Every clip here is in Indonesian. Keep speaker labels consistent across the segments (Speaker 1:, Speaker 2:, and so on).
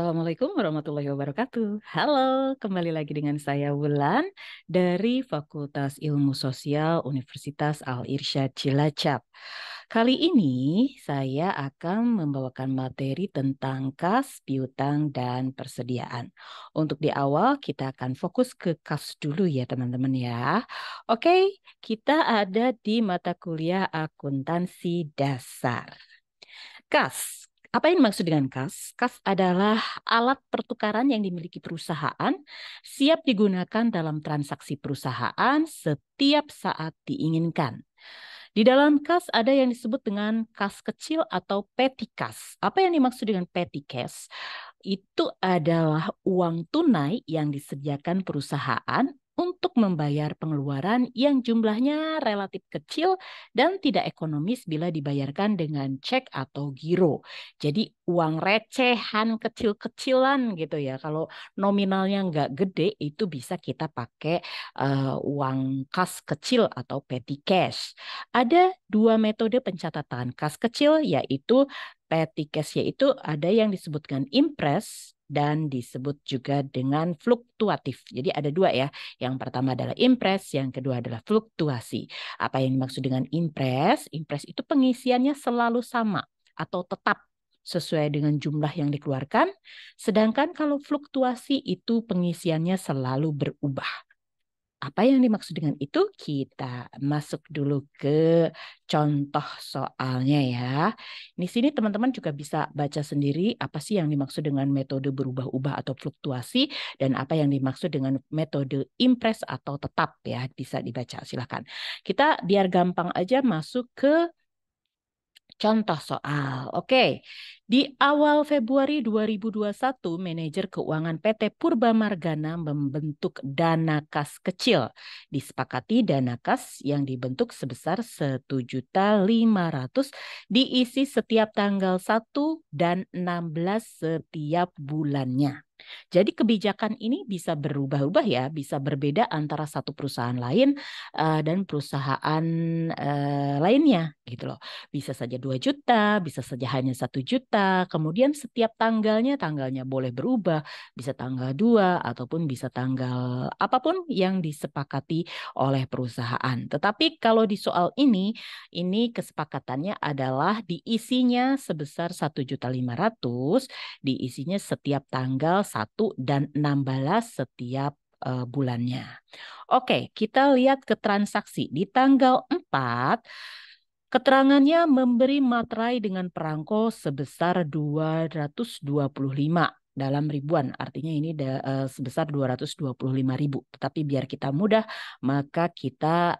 Speaker 1: Assalamualaikum warahmatullahi wabarakatuh. Halo, kembali lagi dengan saya Wulan dari Fakultas Ilmu Sosial Universitas Al-Irsyad Cilacap. Kali ini saya akan membawakan materi tentang kas, piutang, dan persediaan. Untuk di awal kita akan fokus ke kas dulu ya teman-teman ya. Oke, kita ada di mata kuliah akuntansi dasar. Kas. Apa yang dimaksud dengan kas? Kas adalah alat pertukaran yang dimiliki perusahaan, siap digunakan dalam transaksi perusahaan setiap saat diinginkan. Di dalam kas ada yang disebut dengan kas kecil atau petty cash. Apa yang dimaksud dengan petty cash? Itu adalah uang tunai yang disediakan perusahaan untuk membayar pengeluaran yang jumlahnya relatif kecil dan tidak ekonomis bila dibayarkan dengan cek atau giro. Jadi uang recehan kecil-kecilan gitu ya. Kalau nominalnya nggak gede itu bisa kita pakai uang kas kecil atau petty cash. Ada dua metode pencatatan kas kecil yaitu petty cash, yaitu ada yang disebutkan impress dan disebut juga dengan fluktuatif. Jadi ada dua ya. Yang pertama adalah impress, yang kedua adalah fluktuasi. Apa yang dimaksud dengan impress? Impress itu pengisiannya selalu sama atau tetap sesuai dengan jumlah yang dikeluarkan. Sedangkan kalau fluktuasi itu pengisiannya selalu berubah. Apa yang dimaksud dengan itu? Kita masuk dulu ke contoh soalnya ya. Di sini teman-teman juga bisa baca sendiri apa sih yang dimaksud dengan metode berubah-ubah atau fluktuasi dan apa yang dimaksud dengan metode impress atau tetap ya. Bisa dibaca, silahkan. Kita biar gampang aja masuk ke contoh soal. Oke. Di awal Februari 2021, manajer keuangan PT Purba Margana membentuk dana kas kecil. Disepakati dana kas yang dibentuk sebesar 1.500.000 diisi setiap tanggal 1 dan 16 setiap bulannya. Jadi kebijakan ini bisa berubah-ubah ya, bisa berbeda antara satu perusahaan lain dan perusahaan lainnya gitu loh. Bisa saja 2 juta, bisa saja hanya 1 juta. Kemudian setiap tanggalnya boleh berubah, bisa tanggal 2 ataupun bisa tanggal apapun yang disepakati oleh perusahaan. Tetapi kalau di soal ini kesepakatannya adalah diisinya sebesar 1.500.000, diisinya setiap tanggal 1 dan 16 setiap bulannya. Oke, kita lihat ke transaksi. Di tanggal 4, keterangannya memberi materai dengan perangko sebesar 225 dalam ribuan. Artinya ini sebesar 225.000. Tetapi biar kita mudah, maka kita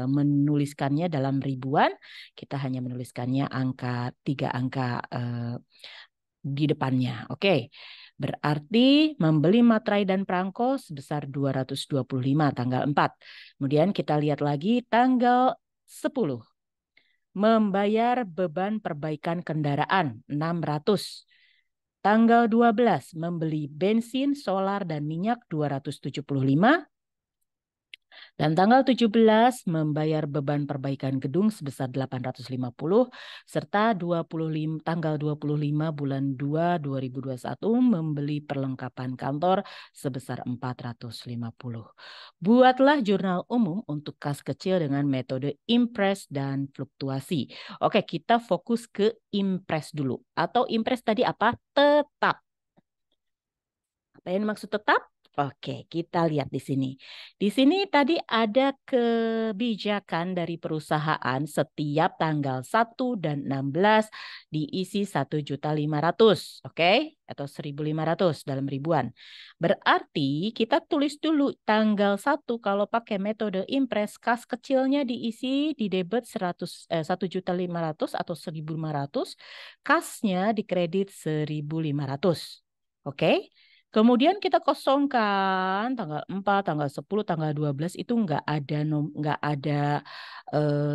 Speaker 1: menuliskannya dalam ribuan. Kita hanya menuliskannya angka 3 angka di depannya. Oke. Berarti membeli materai dan perangko sebesar 225 tanggal 4. Kemudian kita lihat lagi tanggal 10. Membayar beban perbaikan kendaraan 600. Tanggal 12 membeli bensin, solar dan minyak 275. Dan tanggal 17 membayar beban perbaikan gedung sebesar 850 serta tanggal 25 bulan 2 2021 membeli perlengkapan kantor sebesar 450. Buatlah jurnal umum untuk kas kecil dengan metode impress dan fluktuasi. Oke, kita fokus ke impress dulu. Atau impress tadi apa? Tetap. Apa yang dimaksud tetap? Oke, kita lihat di sini. Di sini tadi ada kebijakan dari perusahaan setiap tanggal 1 dan 16 diisi 1.500.000, oke? Atau 1.500 dalam ribuan. Berarti kita tulis dulu tanggal 1 kalau pakai metode impress, kas kecilnya diisi di debit 1.500.000 atau 1.500, kasnya dikredit 1.500. Oke? Kemudian kita kosongkan tanggal 4, tanggal 10, tanggal 12 itu nggak ada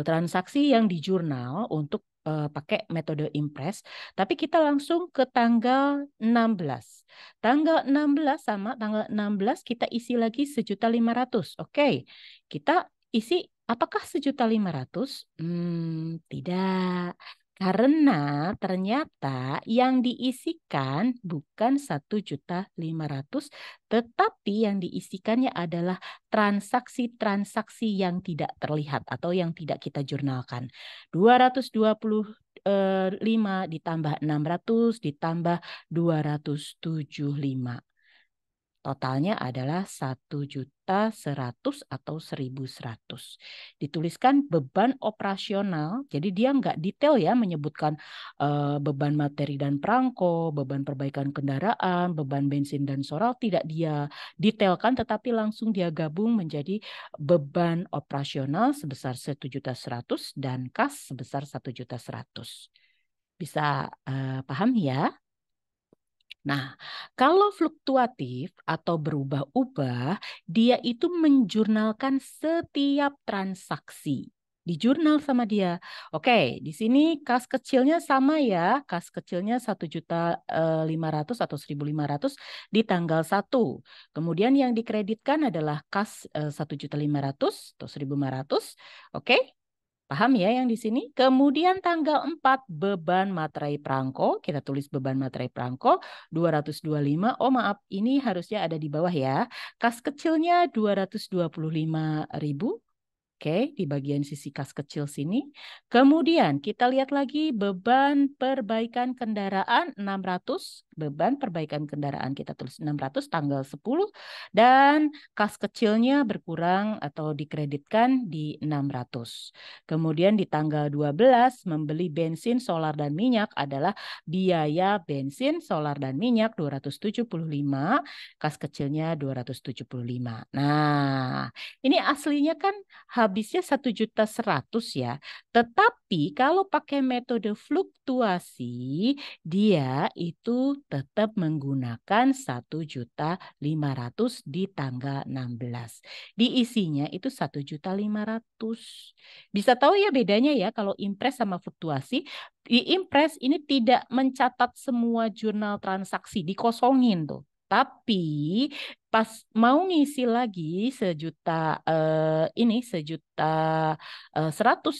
Speaker 1: transaksi yang di jurnal untuk pakai metode impress, tapi kita langsung ke tanggal 16. Tanggal 16 sama tanggal 16 kita isi lagi 1.500.000. Oke. Kita isi apakah 1.500.000? Tidak. Karena ternyata yang diisikan bukan 1.500.000, tetapi yang diisikannya adalah transaksi-transaksi yang tidak terlihat atau yang tidak kita jurnalkan. 225 ditambah 600 ditambah 275. Totalnya adalah 1.100.000 atau 1.100. Dituliskan beban operasional, jadi dia nggak detail ya menyebutkan beban materi dan perangko, beban perbaikan kendaraan, beban bensin dan soral, tidak dia detailkan, tetapi langsung dia gabung menjadi beban operasional sebesar 1.100.000 dan kas sebesar 1.100.000. Bisa paham ya? Nah, kalau fluktuatif atau berubah-ubah, dia itu menjurnalkan setiap transaksi. Di jurnal sama dia. Oke, di sini kas kecilnya sama ya. Kas kecilnya 1.500.000 atau 1.500 di tanggal 1. Kemudian yang dikreditkan adalah kas 1.500.000 atau 1.500. Oke. Paham ya yang di sini? Kemudian tanggal 4 beban materai perangko, kita tulis beban materai perangko 225. Oh maaf, ini harusnya ada di bawah ya. Kas kecilnya 225.000. Oke, di bagian sisi kas kecil sini. Kemudian kita lihat lagi beban perbaikan kendaraan 600. Beban perbaikan kendaraan kita tulis 600 tanggal 10. Dan kas kecilnya berkurang atau dikreditkan di 600. Kemudian di tanggal 12 membeli bensin, solar, dan minyak adalah biaya bensin, solar, dan minyak 275. Kas kecilnya 275. Nah, ini aslinya kan habisnya 1.100.000 ya. Tetapi kalau pakai metode fluktuasi, dia itu tetap menggunakan 1.500.000 di tanggal 16. Diisinya itu 1.500.000. Bisa tahu ya bedanya ya kalau impres sama fluktuasi. Di impres ini tidak mencatat semua jurnal transaksi, dikosongin tuh. Tapi pas mau ngisi lagi sejuta 100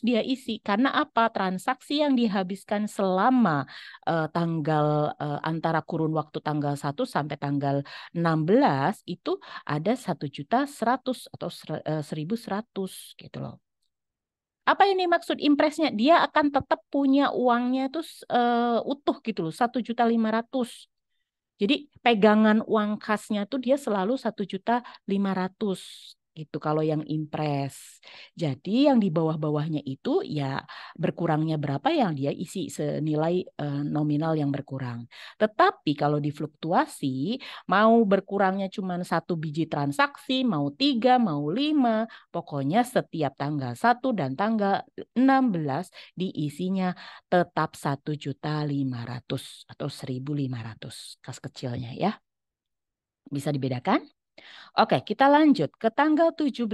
Speaker 1: dia isi karena apa? Transaksi yang dihabiskan selama antara kurun waktu tanggal 1 sampai tanggal 16 itu ada 1.100.000 atau 1.100 gitu loh. Apa ini maksud impresnya? Dia akan tetap punya uangnya itu utuh gitu loh, 1.500.000. Jadi pegangan uang kasnya tuh dia selalu 1.500.000 gitu kalau yang impres. Jadi yang di bawah-bawahnya itu ya berkurangnya berapa yang dia isi senilai nominal yang berkurang. Tetapi kalau di fluktuasi mau berkurangnya cuma 1 biji transaksi, mau 3, mau 5, pokoknya setiap tanggal 1 dan tanggal 16 diisinya tetap 1.500.000 atau 1.500 kas kecilnya ya. Bisa dibedakan? Oke, kita lanjut ke tanggal 17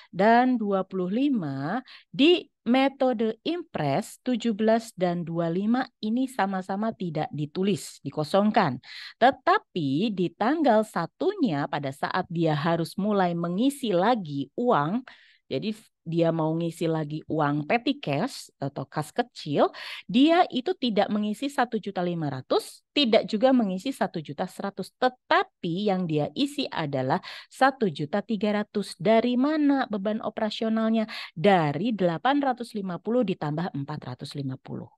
Speaker 1: dan 25 di metode impres 17 dan 25 ini sama-sama tidak ditulis, dikosongkan. Tetapi di tanggal satunya pada saat dia harus mulai mengisi lagi uang, jadi dia mau ngisi lagi uang petty cash atau kas kecil, dia itu tidak mengisi 1.500.000, tidak juga mengisi 1.100.000, tetapi yang dia isi adalah 1.300.000. Dari mana beban operasionalnya? Dari 850 ditambah 450.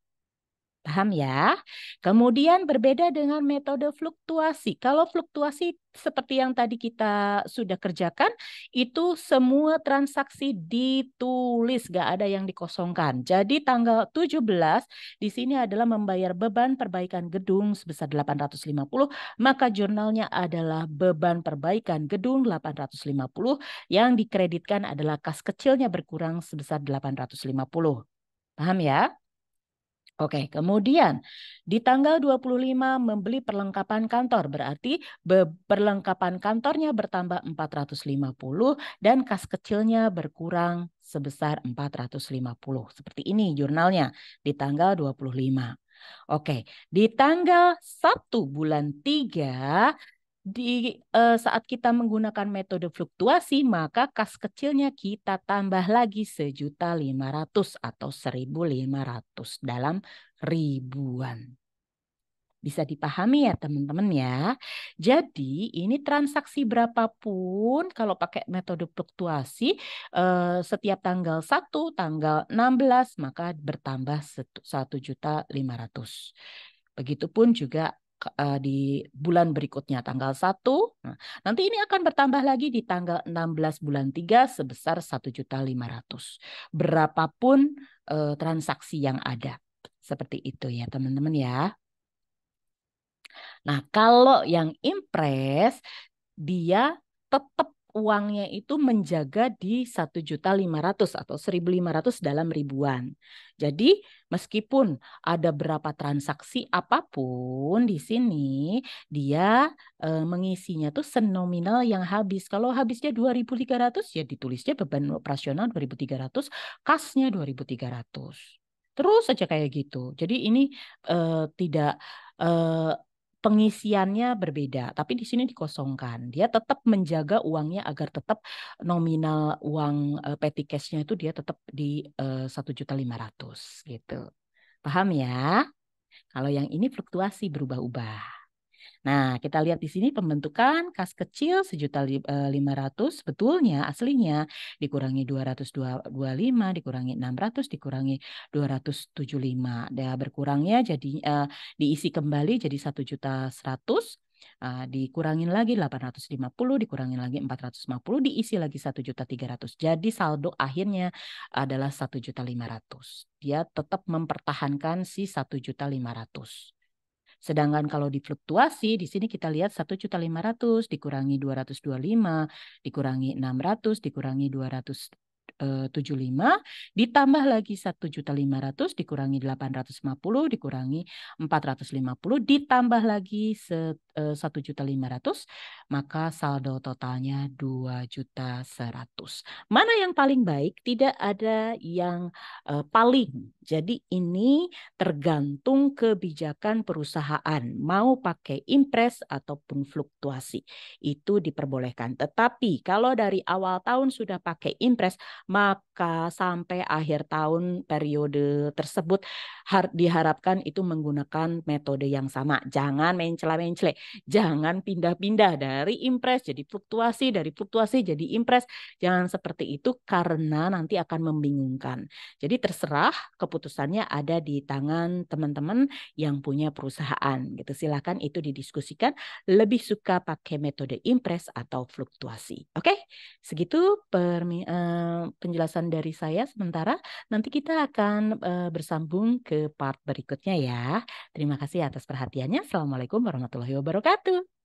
Speaker 1: Paham ya? Kemudian berbeda dengan metode fluktuasi. Kalau fluktuasi seperti yang tadi kita sudah kerjakan, itu semua transaksi ditulis, gak ada yang dikosongkan. Jadi tanggal 17 di sini adalah membayar beban perbaikan gedung sebesar 850, maka jurnalnya adalah beban perbaikan gedung 850, yang dikreditkan adalah kas kecilnya berkurang sebesar 850. Paham ya? Oke, kemudian di tanggal 25 membeli perlengkapan kantor, berarti perlengkapan kantornya bertambah 450 dan kas kecilnya berkurang sebesar 450. Seperti ini jurnalnya di tanggal 25. Oke, di tanggal 1 bulan 3 Saat kita menggunakan metode fluktuasi, maka kas kecilnya kita tambah lagi 1.500.000 atau 1.500 dalam ribuan. Bisa dipahami ya teman-teman ya. Jadi ini transaksi berapapun kalau pakai metode fluktuasi setiap tanggal 1, tanggal 16 maka bertambah 1.500.000. Begitupun juga di bulan berikutnya tanggal 1. Nah, nanti ini akan bertambah lagi di tanggal 16 bulan 3 sebesar 1.500.000. Berapapun transaksi yang ada. Seperti itu ya teman-teman ya. Nah, kalau yang impres, dia tetap uangnya itu menjaga di 1.500.000 atau 1.500 dalam ribuan. Jadi, meskipun ada berapa transaksi apapun di sini, dia mengisinya tuh senominal yang habis. Kalau habisnya 2.300, ya ditulisnya beban operasional 2.300, kasnya 2.300. Terus saja kayak gitu. Jadi ini tidak pengisiannya berbeda, tapi di sini dikosongkan. Dia tetap menjaga uangnya agar tetap nominal uang petty cash-nya itu dia tetap di 1.500.000 gitu. Paham ya? Kalau yang ini fluktuasi berubah-ubah. Nah, kita lihat di sini pembentukan kas kecil 1.500.000 sebetulnya aslinya dikurangi 225, dikurangi 600, dikurangi 275. Dan berkurangnya jadi diisi kembali jadi 1.100.000. Dikurangin lagi 850, dikurangin lagi 450, diisi lagi 1.300.000. Jadi saldo akhirnya adalah 1.500.000. Dia tetap mempertahankan si 1.500.000. Sedangkan kalau di fluktuasi, di sini kita lihat 1.500.000 dikurangi 225, dikurangi 600, dikurangi 275, ditambah lagi 1.500.000 dikurangi 850, dikurangi 450, ditambah lagi 1.500.000, maka saldo totalnya 2.100.000. Mana yang paling baik? Tidak ada yang paling. Jadi ini tergantung kebijakan perusahaan. Mau pakai impres ataupun fluktuasi. Itu diperbolehkan. Tetapi kalau dari awal tahun sudah pakai impres, maka sampai akhir tahun periode tersebut diharapkan itu menggunakan metode yang sama. Jangan mencela-mencele. Jangan pindah-pindah dari impres jadi fluktuasi, dari fluktuasi jadi impres. Jangan seperti itu karena nanti akan membingungkan. Jadi terserah, keputusannya ada di tangan teman-teman yang punya perusahaan gitu. Silakan itu didiskusikan lebih suka pakai metode impres atau fluktuasi. Oke, segitu penjelasan dari saya sementara. Nanti kita akan bersambung ke part berikutnya ya. Terima kasih atas perhatiannya. Assalamualaikum warahmatullahi wabarakatuh.